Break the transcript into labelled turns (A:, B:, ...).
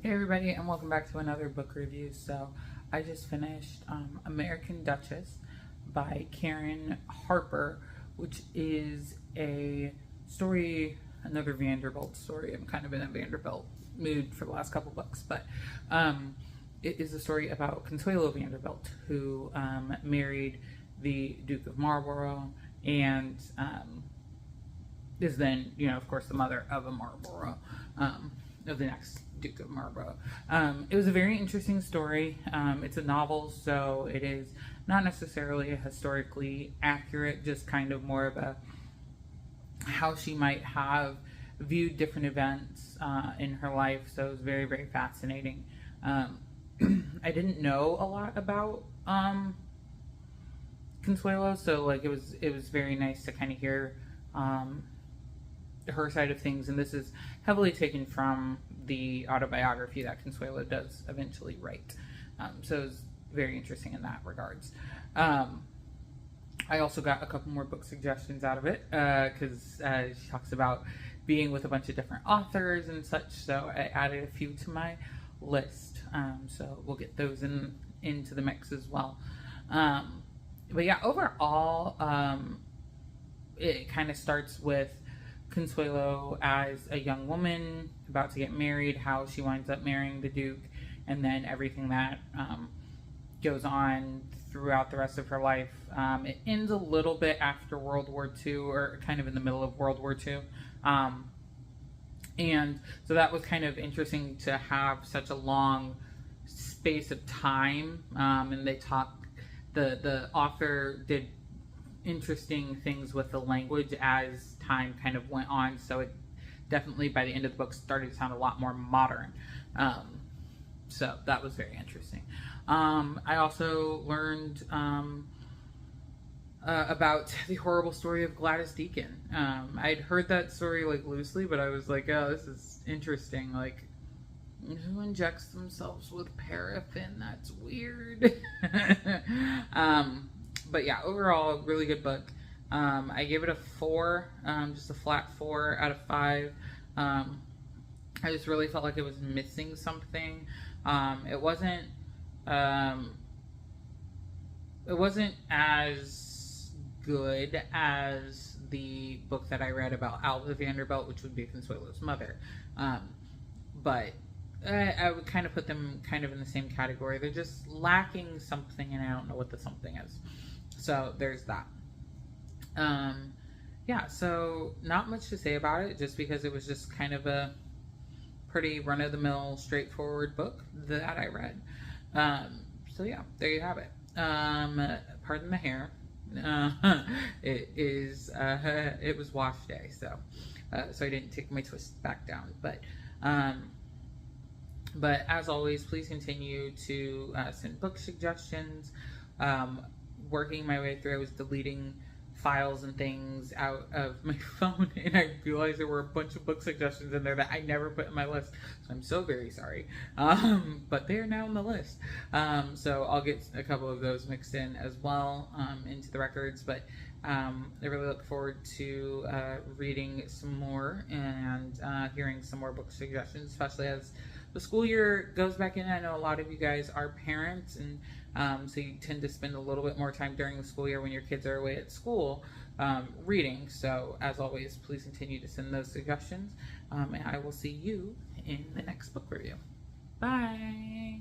A: Hey everybody, and welcome back to another book review. So I just finished American Duchess by Karen Harper, which is a story, another Vanderbilt story. I'm kind of in a Vanderbilt mood for the last couple books, but it is a story about Consuelo Vanderbilt, who married the Duke of Marlborough and is then, of course, the mother of a Marlborough, of the next Duke of Marlborough. It was a very interesting story. It's a novel, so it is not necessarily historically accurate, just kind of more of a how she might have viewed different events in her life. So it was very, very fascinating. I didn't know a lot about Consuelo, so like it was very nice to kind of hear her side of things, and this is heavily taken from the autobiography that Consuelo does eventually write. So it's very interesting in that regards. I also got a couple more book suggestions out of it because she talks about being with a bunch of different authors and such. So I added a few to my list. So we'll get those into the mix as well. But yeah, overall, it kind of starts with Consuelo as a young woman about to get married, how she winds up marrying the Duke, and then everything that goes on throughout the rest of her life. It ends a little bit after World War II, or kind of in the middle of World War II. And so that was kind of interesting to have such a long space of time. And they talked, the author did interesting things with the language as time kind of went on, so it definitely by the end of the book started to sound a lot more modern. So that was very interesting. I also learned about the horrible story of Gladys Deacon. I'd heard that story like loosely, but I was like, oh, this is interesting. Like, who injects themselves with paraffin? That's weird. But yeah, overall, really good book. I gave it a 4, just a flat 4 out of 5. I just really felt like it was missing something. It wasn't as good as the book that I read about Alva Vanderbilt, which would be Consuelo's mother. But I would kind of put them kind of in the same category. They're just lacking something, and I don't know what the something is. So there's that. Yeah, so not much to say about it, just because it was just kind of a pretty run-of-the-mill, straightforward book that I read. So yeah, there you have it. Pardon the hair. It was wash day, so I didn't take my twist back down. But as always, please continue to send book suggestions. Working my way through, I was deleting files and things out of my phone, and I realized there were a bunch of book suggestions in there that I never put in my list, so I'm so very sorry. But they are now on the list, so I'll get a couple of those mixed in as well into the records. But I really look forward to reading some more and hearing some more book suggestions, especially as the school year goes back in. I know a lot of you guys are parents, and so you tend to spend a little bit more time during the school year when your kids are away at school reading. So as always, please continue to send those suggestions, and I will see you in the next book review. Bye!